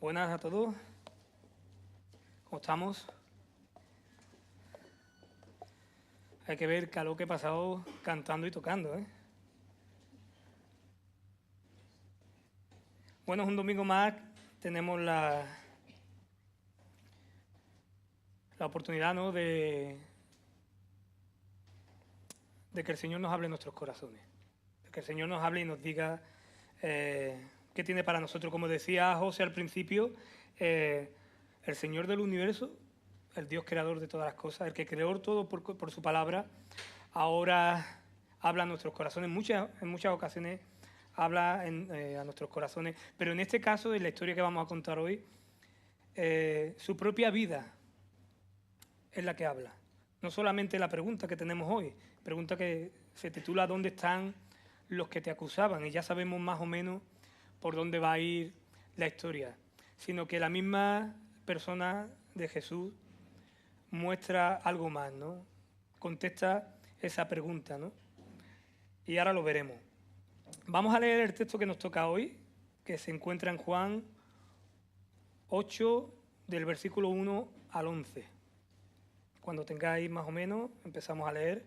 Buenas a todos. ¿Cómo estamos? Hay que ver que he pasado cantando y tocando, ¿eh? Bueno, es un domingo más. Tenemos la oportunidad, ¿no?, de que el Señor nos hable en nuestros corazones. De que el Señor nos hable y nos diga qué tiene para nosotros. Como decía José al principio, el Señor del universo, el Dios creador de todas las cosas, el que creó todo por su palabra, ahora habla a nuestros corazones. En muchas ocasiones habla a nuestros corazones, pero en este caso, en la historia que vamos a contar hoy, su propia vida es la que habla. No solamente la pregunta que tenemos hoy, pregunta que se titula ¿dónde están los que te acusaban? Y ya sabemos más o menos por dónde va a ir la historia, sino que la misma persona de Jesús muestra algo más, ¿no? Contesta esa pregunta, ¿no? Y ahora lo veremos. Vamos a leer el texto que nos toca hoy, que se encuentra en Juan 8, del versículo 1 al 11. Cuando tengáis más o menos, empezamos a leer.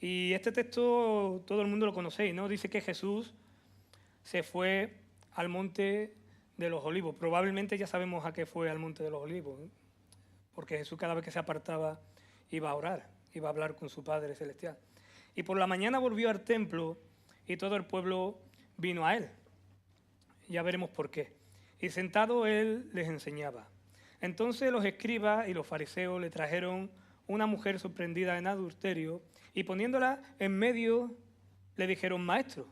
Y este texto todo el mundo lo conocéis, ¿no? Dice que Jesús se fue al monte de los olivos. Probablemente ya sabemos a qué fue al monte de los olivos, ¿eh? Porque Jesús cada vez que se apartaba iba a orar, iba a hablar con su Padre Celestial. Y por la mañana volvió al templo y todo el pueblo vino a él. Ya veremos por qué. Y sentado él les enseñaba. Entonces los escribas y los fariseos le trajeron una mujer sorprendida en adulterio y poniéndola en medio le dijeron: Maestro,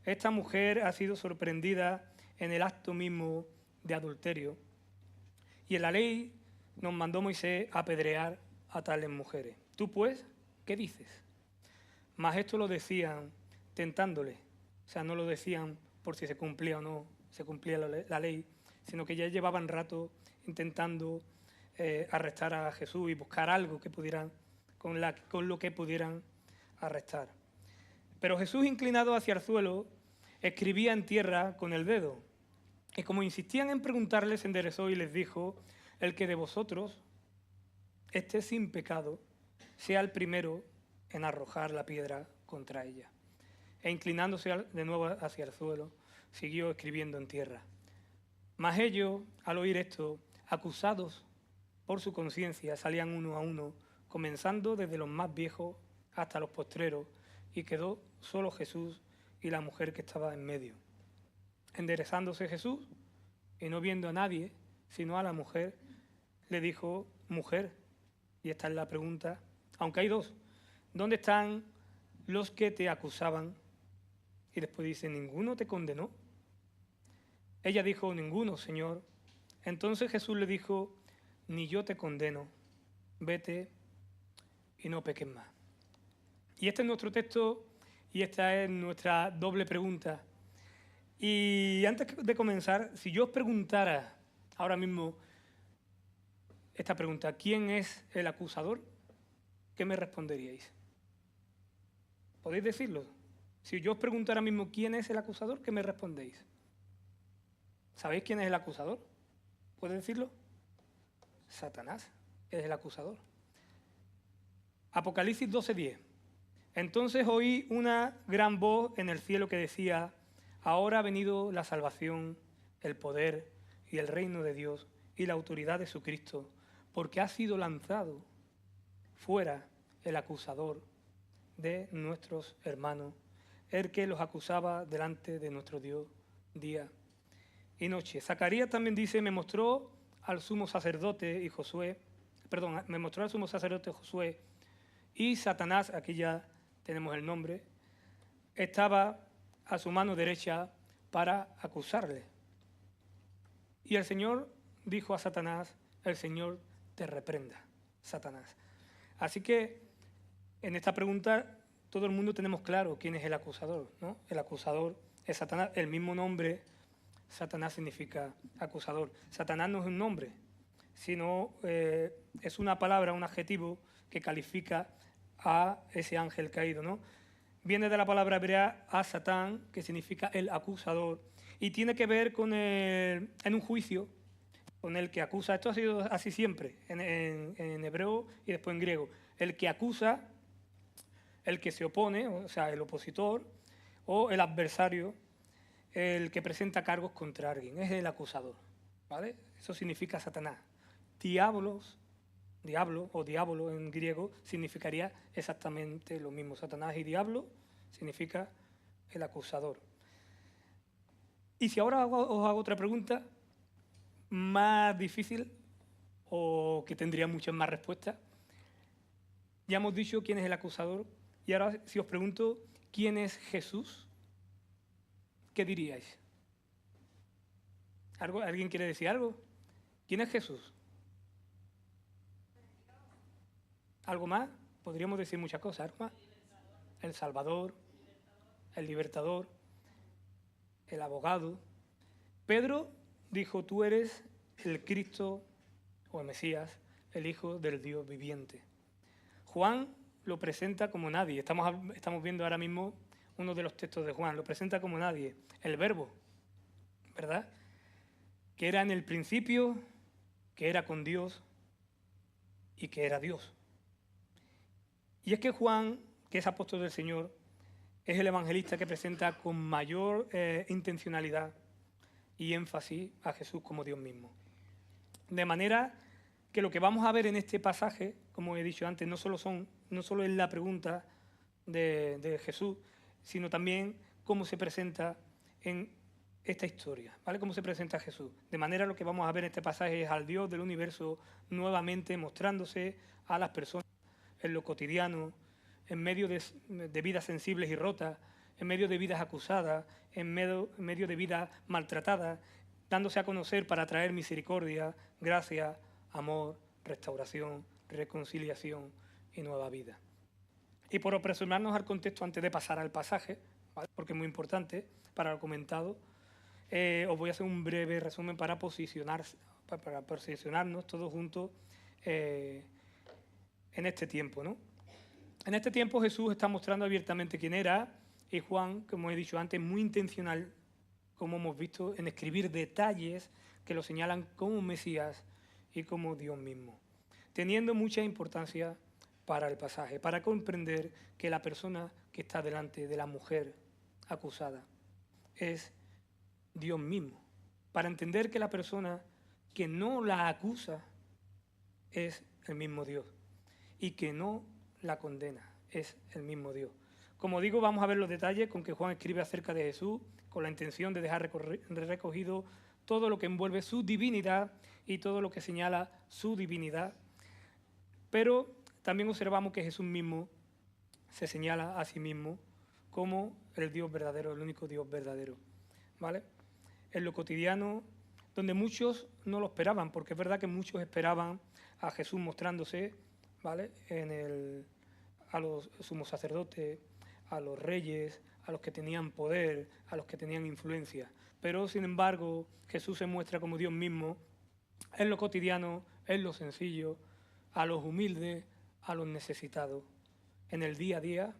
esta mujer ha sido sorprendida en el acto mismo de adulterio. Y en la ley nos mandó Moisés apedrear a tales mujeres. Tú pues, ¿qué dices? Mas esto lo decían tentándole. O sea, no lo decían por si se cumplía o no se cumplía la ley, sino que ya llevaban rato intentando arrestar a Jesús y buscar algo que pudieran, con lo que pudieran arrestar. Pero Jesús, inclinado hacia el suelo, escribía en tierra con el dedo. Y como insistían en preguntarle, se enderezó y les dijo: el que de vosotros esté sin pecado, sea el primero en arrojar la piedra contra ella. E inclinándose de nuevo hacia el suelo, siguió escribiendo en tierra. Mas ellos, al oír esto, acusados por su conciencia, salían uno a uno, comenzando desde los más viejos hasta los postreros, y quedó solo Jesús y la mujer que estaba en medio. Enderezándose Jesús, y no viendo a nadie, sino a la mujer, le dijo: mujer, y esta es la pregunta, aunque hay dos, ¿dónde están los que te acusaban? Y después dice: ¿ninguno te condenó? Ella dijo: ninguno, Señor. Entonces Jesús le dijo: ni yo te condeno, vete y no peques más. Y este es nuestro texto y esta es nuestra doble pregunta. Y antes de comenzar, si yo os preguntara ahora mismo esta pregunta: ¿quién es el acusador?, ¿qué me responderíais? ¿Podéis decirlo? Si yo os preguntara ahora mismo quién es el acusador, ¿qué me respondéis? ¿Sabéis quién es el acusador? ¿Puedes decirlo? Satanás es el acusador. Apocalipsis 12:10. Entonces oí una gran voz en el cielo que decía: ahora ha venido la salvación, el poder y el reino de Dios y la autoridad de su Cristo, porque ha sido lanzado fuera el acusador de nuestros hermanos, el que los acusaba delante de nuestro Dios día y noche. Zacarías también dice: me mostró al sumo sacerdote Josué y Satanás, aquí ya tenemos el nombre, estaba a su mano derecha para acusarle. Y el Señor dijo a Satanás: el Señor te reprenda, Satanás. Así que en esta pregunta todo el mundo tenemos claro quién es el acusador, ¿no? El acusador es Satanás. El mismo nombre, Satanás, significa acusador. Satanás no es un nombre, sino es una palabra, un adjetivo que califica a ese ángel caído, ¿no? Viene de la palabra hebrea a Satán, que significa el acusador, y tiene que ver con en un juicio con el que acusa. Esto ha sido así siempre, en hebreo y después en griego. El que acusa, el que se opone, o sea, el opositor, o el adversario, el que presenta cargos contra alguien, es el acusador, ¿vale? Eso significa Satanás. Diablo o diablo en griego significaría exactamente lo mismo. Satanás y diablo significa el acusador. Y si ahora os hago otra pregunta, más difícil o que tendría muchas más respuestas. Ya hemos dicho quién es el acusador y ahora si os pregunto quién es Jesús, ¿qué diríais? ¿Alguien quiere decir algo? ¿Quién es Jesús? ¿Algo más? Podríamos decir muchas cosas. ¿Algo más? El Salvador, el Libertador, el Abogado. Pedro dijo, tú eres el Cristo o el Mesías, el Hijo del Dios viviente. Juan lo presenta como nadie. Estamos viendo ahora mismo uno de los textos de Juan. Lo presenta como nadie. El Verbo, ¿verdad? Que era en el principio, que era con Dios y que era Dios. Y es que Juan, que es apóstol del Señor, es el evangelista que presenta con mayor intencionalidad y énfasis a Jesús como Dios mismo. De manera que lo que vamos a ver en este pasaje, como he dicho antes, no solo es la pregunta de Jesús, sino también cómo se presenta en esta historia, ¿vale? Cómo se presenta Jesús. De manera lo que vamos a ver en este pasaje es al Dios del universo nuevamente mostrándose a las personas en lo cotidiano, en medio de vidas sensibles y rotas, en medio de vidas acusadas, en medio de vidas maltratadas, dándose a conocer para traer misericordia, gracia, amor, restauración, reconciliación y nueva vida. Y por apresurarnos al contexto antes de pasar al pasaje, ¿vale? Porque es muy importante para lo comentado, os voy a hacer un breve resumen para posicionarnos todos juntos en este tiempo, ¿no? En este tiempo Jesús está mostrando abiertamente quién era y Juan, como he dicho antes, muy intencional, como hemos visto, en escribir detalles que lo señalan como Mesías y como Dios mismo, teniendo mucha importancia para el pasaje, para comprender que la persona que está delante de la mujer acusada es Dios mismo, para entender que la persona que no la acusa es el mismo Dios y que no la condena es el mismo Dios. Como digo, vamos a ver los detalles con que Juan escribe acerca de Jesús, con la intención de dejar recogido todo lo que envuelve su divinidad y todo lo que señala su divinidad. Pero también observamos que Jesús mismo se señala a sí mismo como el Dios verdadero, el único Dios verdadero, ¿vale? En lo cotidiano, donde muchos no lo esperaban, porque es verdad que muchos esperaban a Jesús mostrándose, ¿vale? A los sumos sacerdotes, a los reyes, a los que tenían poder, a los que tenían influencia. Pero, sin embargo, Jesús se muestra como Dios mismo en lo cotidiano, en lo sencillo, a los humildes, a los necesitados, en el día a día,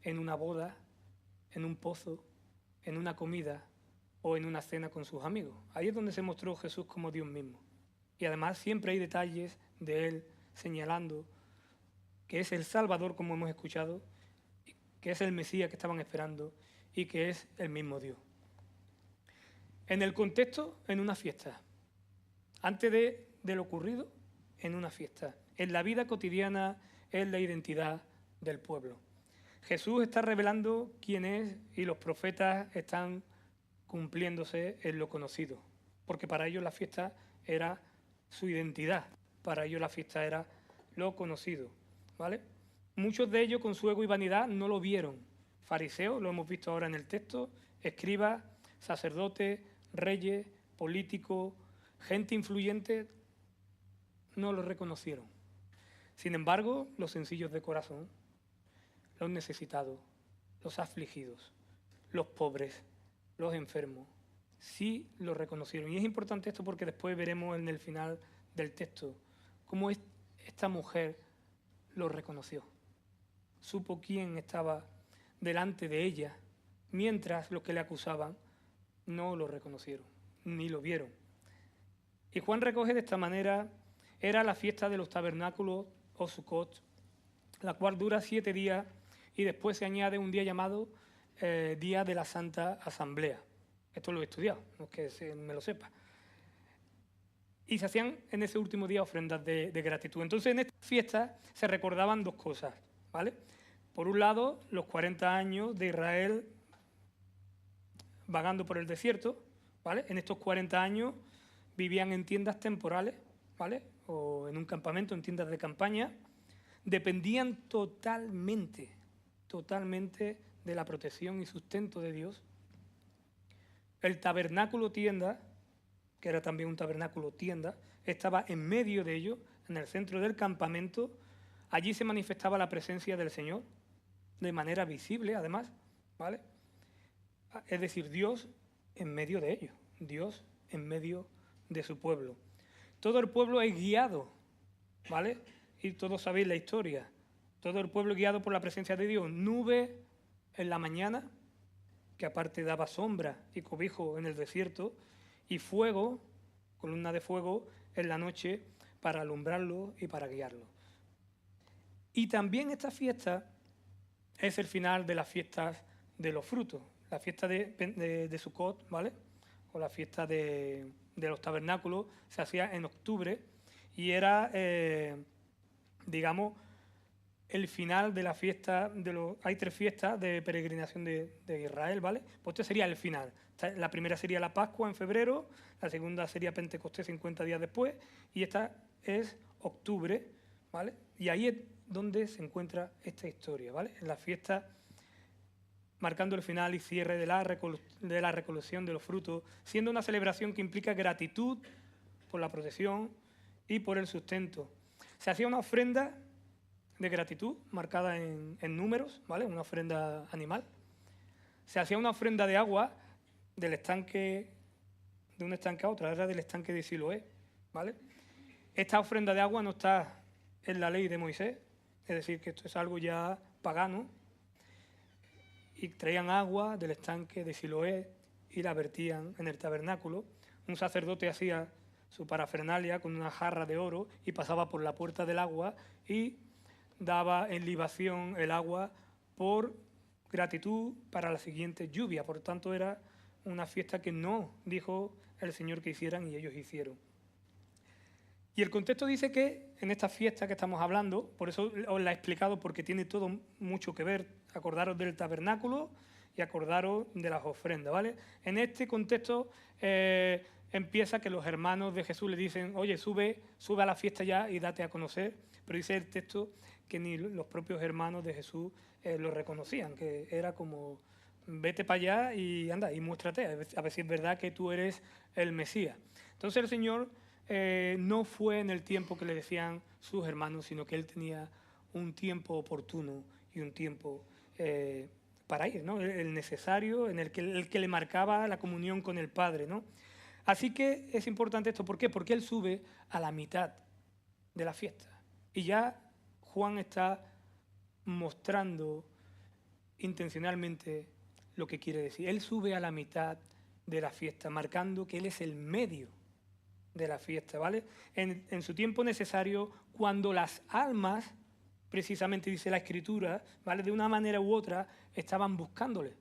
en una boda, en un pozo, en una comida o en una cena con sus amigos. Ahí es donde se mostró Jesús como Dios mismo. Y además siempre hay detalles de Él señalando que es el Salvador, como hemos escuchado, que es el Mesías que estaban esperando y que es el mismo Dios. En el contexto, en una fiesta. Antes de lo ocurrido, en una fiesta. En la vida cotidiana, en la identidad del pueblo. Jesús está revelando quién es y los profetas están cumpliéndose en lo conocido, porque para ellos la fiesta era su identidad, para ellos la fiesta era lo conocido, ¿vale? Muchos de ellos con su ego y vanidad no lo vieron. Fariseos, lo hemos visto ahora en el texto, escribas, sacerdotes, reyes, políticos, gente influyente, no lo reconocieron. Sin embargo, los sencillos de corazón, los necesitados, los afligidos, los pobres, los enfermos, sí lo reconocieron. Y es importante esto porque después veremos en el final del texto cómo esta mujer lo reconoció. Supo quién estaba delante de ella, mientras los que le acusaban no lo reconocieron, ni lo vieron. Y Juan recoge de esta manera, era la fiesta de los tabernáculos o Sukkot, la cual dura 7 días y después se añade un día llamado Día de la Santa Asamblea. Esto lo he estudiado, no es que me lo sepa. Y se hacían en ese último día ofrendas de gratitud. Entonces en esta fiesta se recordaban 2 cosas, ¿vale? Por un lado, los 40 años de Israel vagando por el desierto, ¿vale? En estos 40 años vivían en tiendas temporales, ¿vale? O en un campamento, en tiendas de campaña. Dependían totalmente de la protección y sustento de Dios. El tabernáculo tienda, que era también un tabernáculo tienda, estaba en medio de ellos, en el centro del campamento. Allí se manifestaba la presencia del Señor, de manera visible además, ¿vale? Es decir, Dios en medio de ellos, Dios en medio de su pueblo. Todo el pueblo es guiado, ¿vale? Y todos sabéis la historia. Todo el pueblo guiado por la presencia de Dios. Nube en la mañana, que aparte daba sombra y cobijo en el desierto, y fuego, columna de fuego, en la noche para alumbrarlo y para guiarlo. Y también esta fiesta es el final de las fiestas de los frutos, la fiesta de Sukkot, ¿vale? O la fiesta de los tabernáculos, se hacía en octubre y era, digamos, el final de la fiesta, hay 3 fiestas de peregrinación de Israel, ¿vale? Pues este sería el final. La primera sería la Pascua en febrero, la segunda sería Pentecostés 50 días después, y esta es octubre, ¿vale? Y ahí es donde se encuentra esta historia, ¿vale? En la fiesta, marcando el final y cierre de la recolección de los frutos, siendo una celebración que implica gratitud por la protección y por el sustento. Se hacía una ofrenda de gratitud marcada en números, ¿vale? Una ofrenda animal. Se hacía una ofrenda de agua del estanque, de un estanque a otro, era del estanque de Siloé, ¿vale? Esta ofrenda de agua no está en la ley de Moisés, es decir, que esto es algo ya pagano, y traían agua del estanque de Siloé y la vertían en el tabernáculo. Un sacerdote hacía su parafernalia con una jarra de oro y pasaba por la puerta del agua y daba en libación el agua por gratitud para la siguiente lluvia. Por tanto, era una fiesta que no dijo el Señor que hicieran y ellos hicieron. Y el contexto dice que en esta fiesta que estamos hablando, por eso os la he explicado, porque tiene todo mucho que ver, acordaros del tabernáculo y acordaros de las ofrendas, ¿vale? En este contexto empieza que los hermanos de Jesús le dicen, oye, sube a la fiesta ya y date a conocer, pero dice el texto que ni los propios hermanos de Jesús lo reconocían, que era como, vete para allá y anda, y muéstrate, a ver si es verdad que tú eres el Mesías. Entonces el Señor no fue en el tiempo que le decían sus hermanos, sino que Él tenía un tiempo oportuno y un tiempo para ir, ¿no? El necesario, en el que le marcaba la comunión con el Padre, ¿no? Así que es importante esto. ¿Por qué? Porque Él sube a la mitad de la fiesta. Y ya Juan está mostrando intencionalmente lo que quiere decir. Él sube a la mitad de la fiesta, marcando que Él es el medio de la fiesta, ¿vale? En su tiempo necesario, cuando las almas, precisamente dice la Escritura, ¿vale? De una manera u otra, estaban buscándole.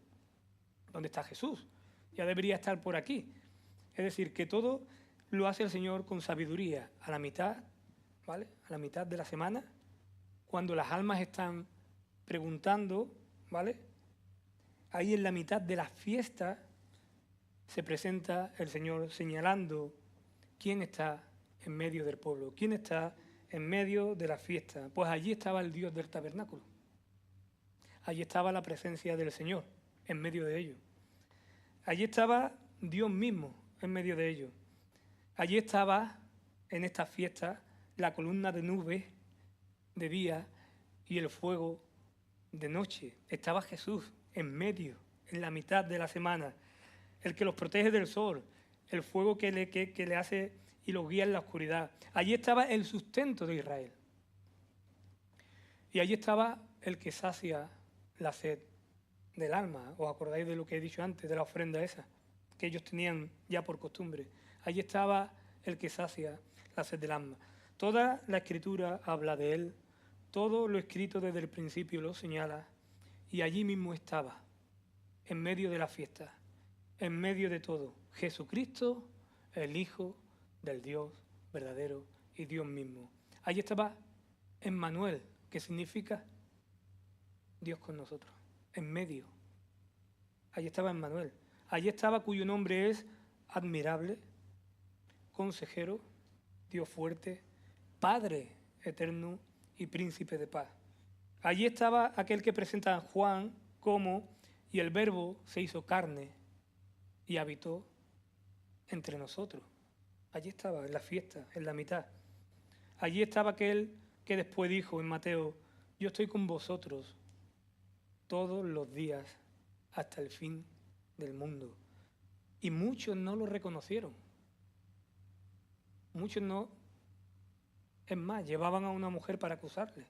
¿Dónde está Jesús? Ya debería estar por aquí. Es decir, que todo lo hace el Señor con sabiduría, a la mitad, ¿vale? A la mitad de la semana, cuando las almas están preguntando, ¿vale? Ahí en la mitad de la fiesta se presenta el Señor señalando quién está en medio del pueblo, quién está en medio de la fiesta. Pues allí estaba el Dios del tabernáculo. Allí estaba la presencia del Señor en medio de ellos. Allí estaba Dios mismo en medio de ellos. Allí estaba en esta fiesta la columna de nube de día y el fuego de noche. Estaba Jesús en medio, en la mitad de la semana, el que los protege del sol, el fuego que le hace y los guía en la oscuridad. Allí estaba el sustento de Israel. Y allí estaba el que sacia la sed del alma. ¿Os acordáis de lo que he dicho antes, de la ofrenda esa? que ellos tenían ya por costumbre. Allí estaba el que sacia la sed del alma. Toda la Escritura habla de él, todo lo escrito desde el principio lo señala, y allí mismo estaba, en medio de la fiesta, en medio de todo, Jesucristo, el Hijo del Dios verdadero y Dios mismo. Allí estaba Emmanuel, que significa Dios con nosotros, en medio. Allí estaba Emmanuel. Allí estaba cuyo nombre es admirable, consejero, Dios fuerte, Padre eterno y príncipe de paz. Allí estaba aquel que presenta a Juan como y el Verbo se hizo carne y habitó entre nosotros. Allí estaba, en la fiesta, en la mitad. Allí estaba aquel que después dijo en Mateo, yo estoy con vosotros todos los días hasta el fin del mundo. Y muchos no lo reconocieron. Muchos no. Es más, llevaban a una mujer para acusarle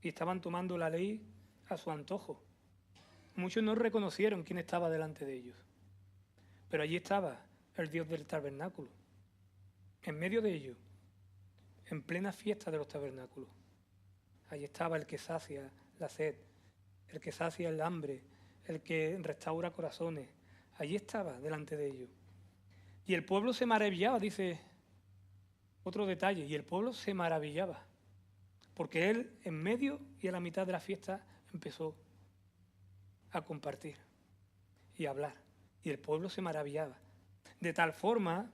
y estaban tomando la ley a su antojo. Muchos no reconocieron quién estaba delante de ellos. Pero allí estaba el Dios del tabernáculo. En medio de ellos, en plena fiesta de los tabernáculos. Allí estaba el que sacia la sed, el que sacia el hambre, el que restaura corazones. Allí estaba delante de ellos. Y el pueblo se maravillaba, dice otro detalle, y el pueblo se maravillaba, porque él en medio y a la mitad de la fiesta empezó a compartir y a hablar, y el pueblo se maravillaba, de tal forma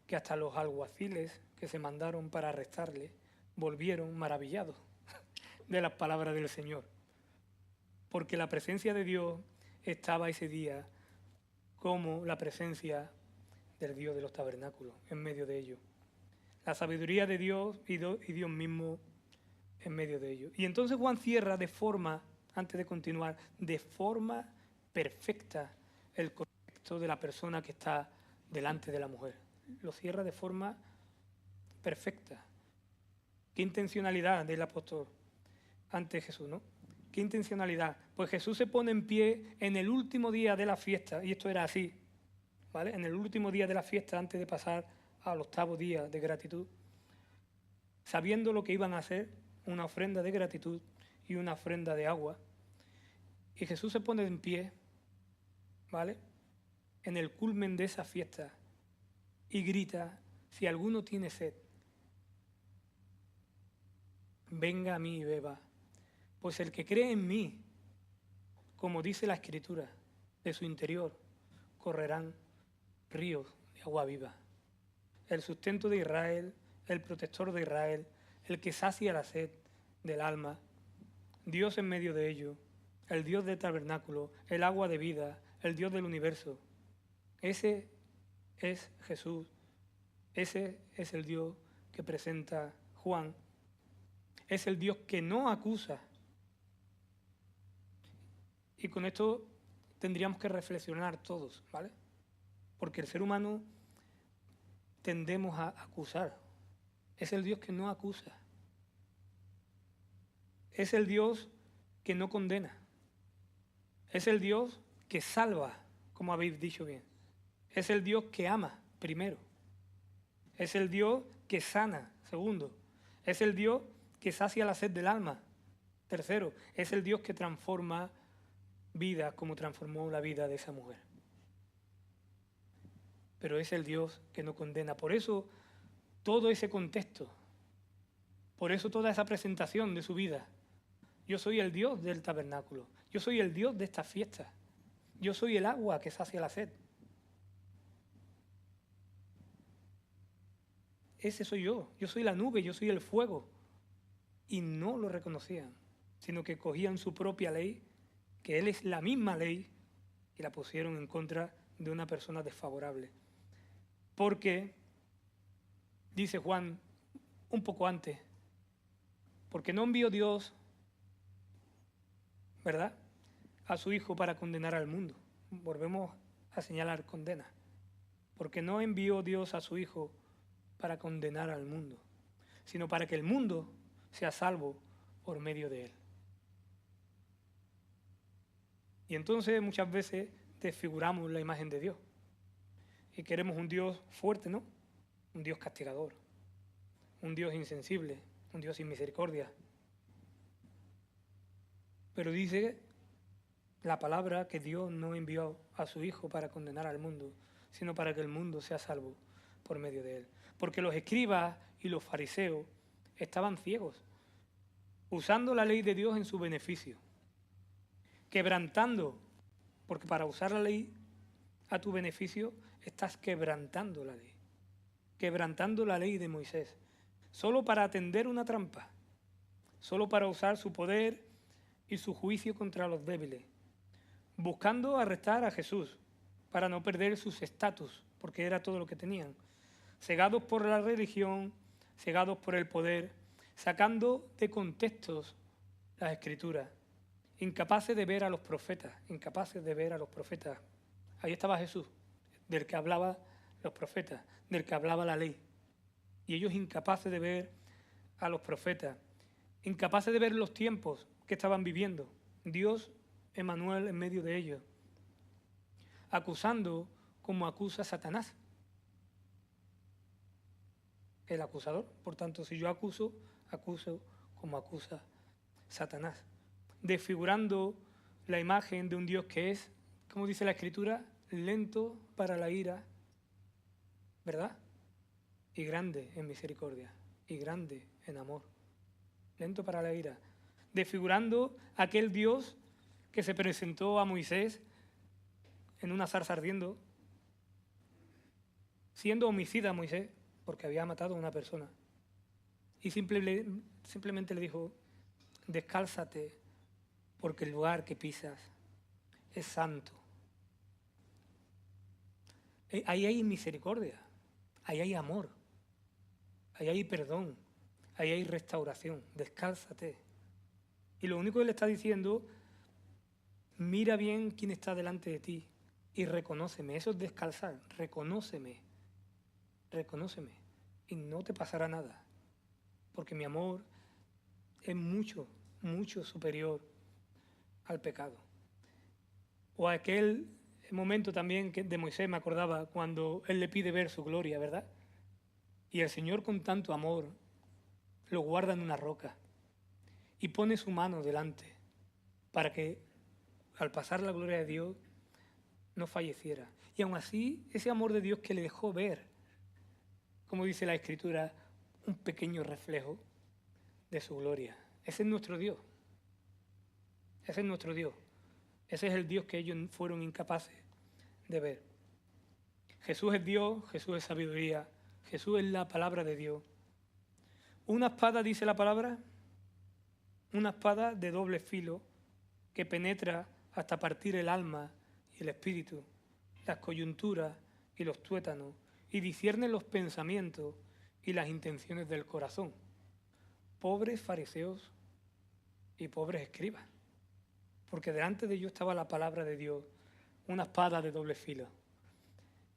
que hasta los alguaciles que se mandaron para arrestarle volvieron maravillados de las palabras del Señor, porque la presencia de Dios estaba ese día como la presencia del Dios de los tabernáculos en medio de ellos. La sabiduría de Dios y Dios mismo en medio de ellos. Y entonces Juan cierra de forma, antes de continuar, de forma perfecta el contexto de la persona que está delante de la mujer. Lo cierra de forma perfecta. ¿Qué intencionalidad del apóstol ante Jesús, no? ¿Qué intencionalidad? Pues Jesús se pone en pie en el último día de la fiesta, y esto era así, ¿vale? En el último día de la fiesta, antes de pasar al octavo día de gratitud, sabiendo lo que iban a hacer, una ofrenda de gratitud y una ofrenda de agua. Y Jesús se pone en pie, ¿vale? En el culmen de esa fiesta y grita, si alguno tiene sed, venga a mí y beba, pues el que cree en mí, como dice la Escritura, de su interior correrán ríos de agua viva. El sustento de Israel, el protector de Israel, el que sacia la sed del alma, Dios en medio de ello, el Dios del tabernáculo, el agua de vida, el Dios del universo. Ese es Jesús, ese es el Dios que presenta Juan, es el Dios que no acusa. Y con esto tendríamos que reflexionar todos, ¿vale? Porque el ser humano tendemos a acusar. Es el Dios que no acusa. Es el Dios que no condena. Es el Dios que salva, como habéis dicho bien. Es el Dios que ama, primero. Es el Dios que sana, segundo. Es el Dios que sacia la sed del alma, tercero. Es el Dios que transforma vida como transformó la vida de esa mujer. Pero es el Dios que no condena. Por eso todo ese contexto, por eso toda esa presentación de su vida. Yo soy el Dios del tabernáculo, yo soy el Dios de esta fiesta, yo soy el agua que sacia la sed. Ese soy yo soy la nube, yo soy el fuego. Y no lo reconocían, sino que cogían su propia ley, que Él es la misma ley, y la pusieron en contra de una persona desfavorable. Porque, dice Juan un poco antes, porque no envió Dios, ¿verdad?, a su Hijo para condenar al mundo. Volvemos a señalar condena. Porque no envió Dios a su Hijo para condenar al mundo, sino para que el mundo sea salvo por medio de Él. Y entonces muchas veces desfiguramos la imagen de Dios. Y queremos un Dios fuerte, ¿no? Un Dios castigador, un Dios insensible, un Dios sin misericordia. Pero dice la palabra que Dios no envió a su Hijo para condenar al mundo, sino para que el mundo sea salvo por medio de él. Porque los escribas y los fariseos estaban ciegos, usando la ley de Dios en su beneficio, quebrantando, porque para usar la ley a tu beneficio estás quebrantando la ley de Moisés, solo para atender una trampa, solo para usar su poder y su juicio contra los débiles, buscando arrestar a Jesús para no perder sus estatus, porque era todo lo que tenían, cegados por la religión, cegados por el poder, sacando de contextos las escrituras, incapaces de ver a los profetas. Ahí estaba Jesús, del que hablaba los profetas, del que hablaba la ley. Y ellos incapaces de ver a los profetas, incapaces de ver los tiempos que estaban viviendo. Dios, Emmanuel, en medio de ellos, acusando como acusa Satanás, el acusador. Por tanto, si yo acuso como acusa Satanás, desfigurando la imagen de un Dios que es, como dice la Escritura, lento para la ira, ¿verdad? Y grande en misericordia, y grande en amor. Lento para la ira. Desfigurando aquel Dios que se presentó a Moisés en una zarza ardiendo, siendo homicida Moisés, porque había matado a una persona. Y simplemente le dijo, descálzate, porque el lugar que pisas es santo. Ahí hay misericordia, ahí hay amor, ahí hay perdón, ahí hay restauración. Descálzate. Y lo único que le está diciendo, mira bien quién está delante de ti y reconóceme. Eso es descalzar, reconóceme. Y no te pasará nada, porque mi amor es mucho, mucho superior al pecado. O aquel momento también de Moisés, me acordaba, cuando él le pide ver su gloria, ¿verdad? Y el Señor, con tanto amor, lo guarda en una roca y pone su mano delante para que al pasar la gloria de Dios no falleciera. Y aún así, ese amor de Dios que le dejó ver, como dice la Escritura, un pequeño reflejo de su gloria. Ese es nuestro Dios. Ese es nuestro Dios. Ese es el Dios que ellos fueron incapaces de ver. Jesús es Dios, Jesús es sabiduría, Jesús es la palabra de Dios. Una espada, dice la palabra, una espada de doble filo que penetra hasta partir el alma y el espíritu, las coyunturas y los tuétanos, y discierne los pensamientos y las intenciones del corazón. Pobres fariseos y pobres escribas, porque delante de ellos estaba la palabra de Dios, una espada de doble filo,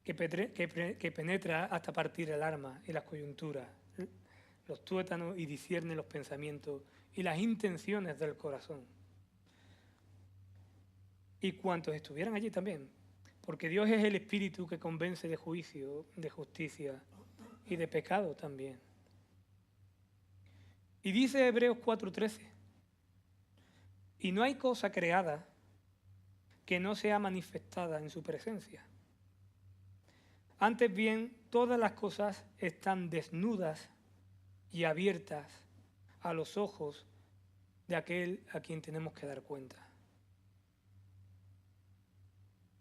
que penetra hasta partir el alma y las coyunturas, los tuétanos, y discierne los pensamientos y las intenciones del corazón. Y cuantos estuvieran allí también, porque Dios es el Espíritu que convence de juicio, de justicia y de pecado también. Y dice Hebreos 4:13, y no hay cosa creada que no sea manifestada en su presencia. Antes bien, todas las cosas están desnudas y abiertas a los ojos de aquel a quien tenemos que dar cuenta.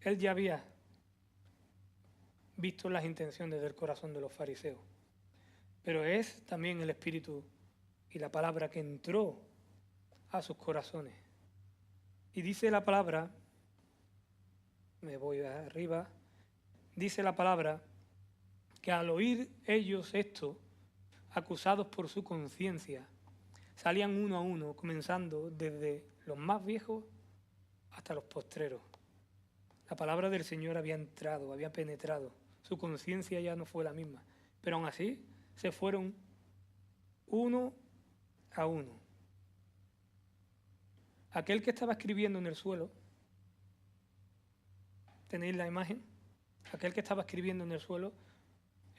Él ya había visto las intenciones del corazón de los fariseos, pero es también el Espíritu y la palabra que entró a sus corazones. Y dice la palabra, me voy arriba, dice la palabra que al oír ellos esto, acusados por su conciencia, salían uno a uno, comenzando desde los más viejos hasta los postreros. La palabra del Señor había entrado, había penetrado. Su conciencia ya no fue la misma. Pero aún así se fueron uno a uno. Aquel que estaba escribiendo en el suelo ¿Tenéis la imagen? Aquel que estaba escribiendo en el suelo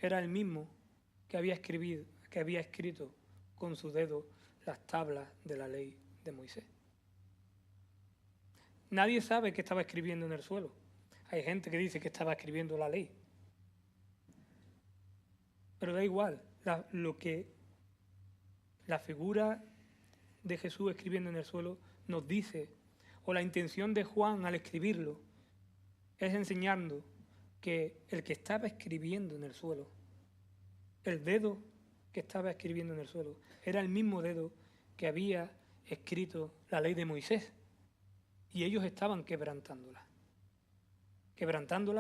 era el mismo que había escrito con su dedo las tablas de la ley de Moisés. Nadie sabe que estaba escribiendo en el suelo. Hay gente que dice que estaba escribiendo la ley. Pero da igual, la figura de Jesús escribiendo en el suelo nos dice, o la intención de Juan al escribirlo, es enseñando que el que estaba escribiendo en el suelo, el dedo que estaba escribiendo en el suelo, era el mismo dedo que había escrito la ley de Moisés. Y ellos estaban quebrantándola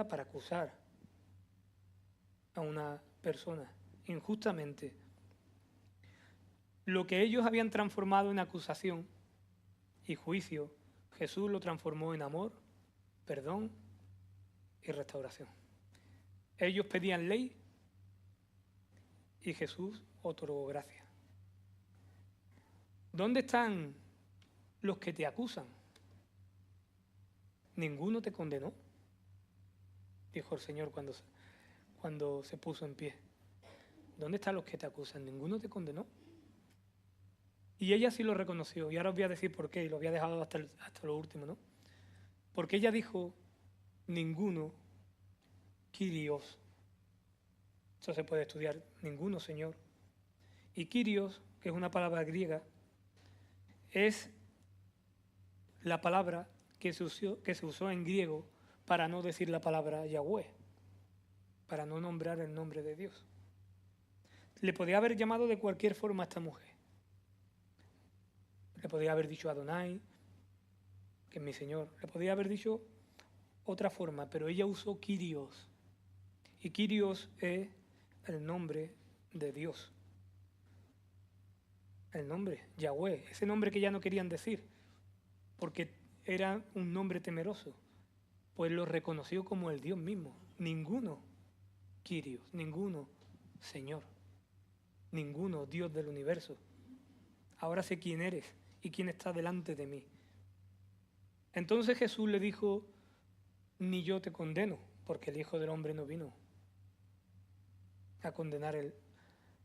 para acusar a una persona injustamente. Lo que ellos habían transformado en acusación y juicio, Jesús lo transformó en amor, perdón y restauración. Ellos pedían ley y Jesús otorgó gracia. ¿Dónde están los que te acusan? Ninguno te condenó, dijo el Señor cuando se puso en pie. ¿Dónde están los que te acusan? Ninguno te condenó. Y ella sí lo reconoció, y ahora os voy a decir por qué, y lo había dejado hasta lo último, ¿no? Porque ella dijo, ninguno, Kyrios. Eso se puede estudiar, ninguno, Señor. Y Kyrios, que es una palabra griega, es la palabra que se usó en griego para no decir la palabra Yahweh, para no nombrar el nombre de Dios. Le podía haber llamado de cualquier forma a esta mujer. Le podía haber dicho Adonai, que es mi Señor. Le podía haber dicho otra forma, pero ella usó Kyrios. Y Kyrios es el nombre de Dios. El nombre, Yahweh, ese nombre que ya no querían decir, porque era un nombre temeroso, pues lo reconoció como el Dios mismo. Ninguno, Kyrios, ninguno, Señor, ninguno, Dios del universo. Ahora sé quién eres y quién está delante de mí. Entonces Jesús le dijo, ni yo te condeno, porque el Hijo del Hombre no vino a condenar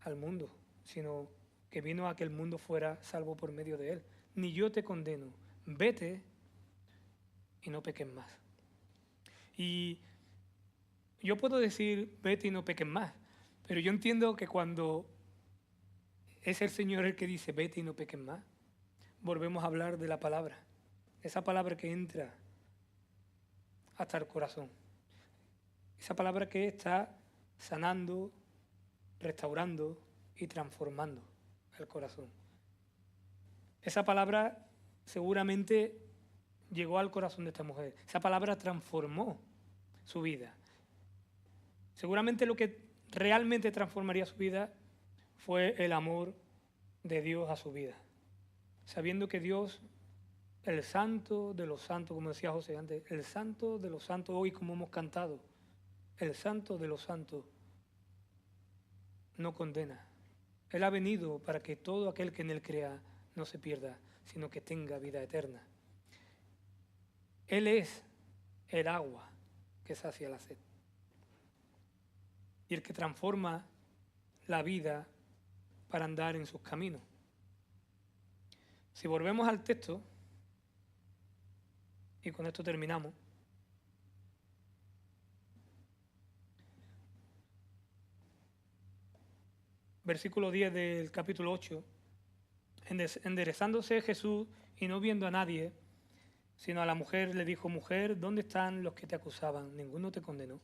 al mundo, sino que vino a que el mundo fuera salvo por medio de él. Ni yo te condeno, vete y no peques más. Y yo puedo decir, vete y no peques más, pero yo entiendo que cuando es el Señor el que dice, vete y no peques más, volvemos a hablar de la palabra, esa palabra que entra hasta el corazón, esa palabra que está sanando, restaurando y transformando el corazón. Esa palabra seguramente llegó al corazón de esta mujer. Esa palabra transformó su vida. Seguramente lo que realmente transformaría su vida fue el amor de Dios a su vida. Sabiendo que Dios, el santo de los santos, como decía José antes, el santo de los santos, hoy como hemos cantado, el santo de los santos no condena. Él ha venido para que todo aquel que en él crea no se pierda, sino que tenga vida eterna. Él es el agua que sacia la sed. Y el que transforma la vida para andar en sus caminos. Si volvemos al texto, y con esto terminamos, versículo 10 del capítulo 8, enderezándose Jesús y no viendo a nadie, sino a la mujer, le dijo, mujer, ¿dónde están los que te acusaban? Ninguno te condenó.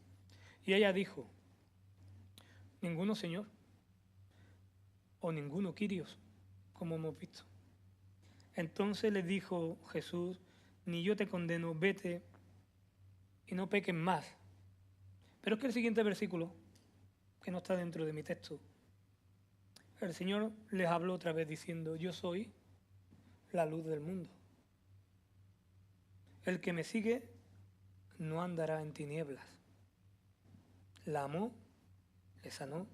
Y ella dijo, ninguno, Señor, o ninguno, Kyrios, como hemos visto. Entonces le dijo Jesús, ni yo te condeno, vete y no peques más. Pero es que el siguiente versículo, que no está dentro de mi texto, el Señor les habló otra vez diciendo, yo soy la luz del mundo. El que me sigue no andará en tinieblas. La amó, le sanó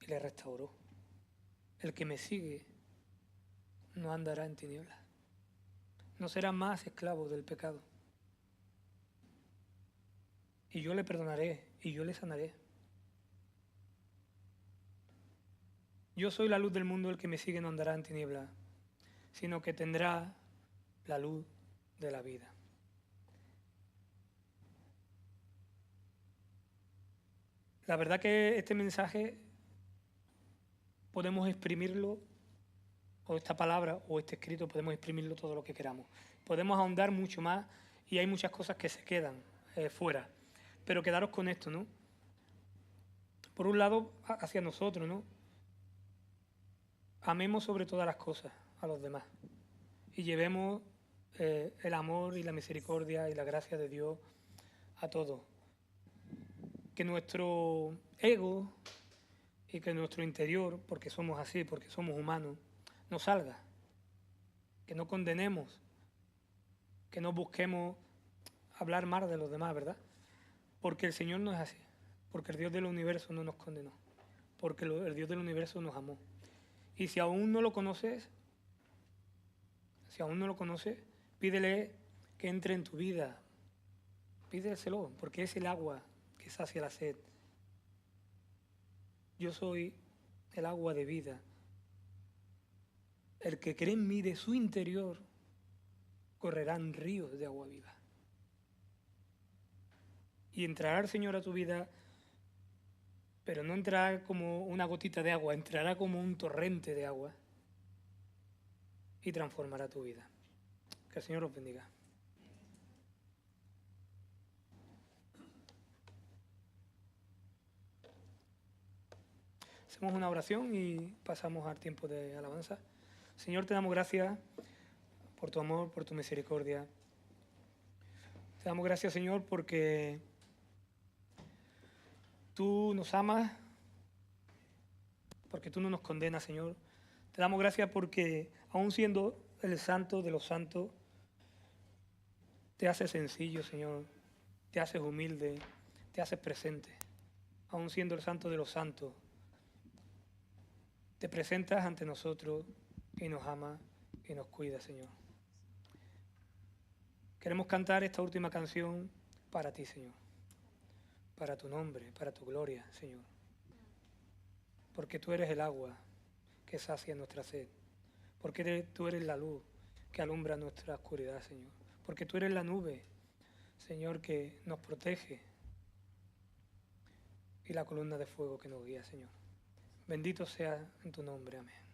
y le restauró. El que me sigue no andará en tinieblas. No será más esclavo del pecado. y yo le perdonaré, y yo le sanaré. Yo soy la luz del mundo, el que me sigue no andará en tinieblas, sino que tendrá la luz de la vida. La verdad que este mensaje podemos exprimirlo, o esta palabra, o este escrito, podemos exprimirlo todo lo que queramos. Podemos ahondar mucho más y hay muchas cosas que se quedan fuera. Pero quedaros con esto, ¿no? Por un lado, hacia nosotros, ¿no? Amemos sobre todas las cosas a los demás y llevemos el amor y la misericordia y la gracia de Dios a todos. Que nuestro ego y que nuestro interior, porque somos así, porque somos humanos, no salga. Que no condenemos, que no busquemos hablar mal de los demás, ¿verdad? Porque el Señor no es así, porque el Dios del universo no nos condenó, porque el Dios del universo nos amó. Y si aún no lo conoces, pídele que entre en tu vida, pídeselo, porque es el agua que sacia la sed. Yo soy el agua de vida. El que cree en mí, de su interior correrán ríos de agua viva. Y entrará el Señor a tu vida, pero no entrará como una gotita de agua, entrará como un torrente de agua y transformará tu vida. Que el Señor os bendiga. Hacemos una oración y pasamos al tiempo de alabanza. Señor, te damos gracias por tu amor, por tu misericordia. Te damos gracias, Señor, porque tú nos amas, porque tú no nos condenas, Señor. Te damos gracias porque, aun siendo el santo de los santos, te haces sencillo, Señor. Te haces humilde, te haces presente. Aun siendo el santo de los santos, te presentas ante nosotros y nos amas y nos cuidas, Señor. Queremos cantar esta última canción para ti, Señor. Para tu nombre, para tu gloria, Señor. Porque tú eres el agua que sacia nuestra sed. Porque tú eres la luz que alumbra nuestra oscuridad, Señor. Porque tú eres la nube, Señor, que nos protege y la columna de fuego que nos guía, Señor. Bendito sea en tu nombre. Amén.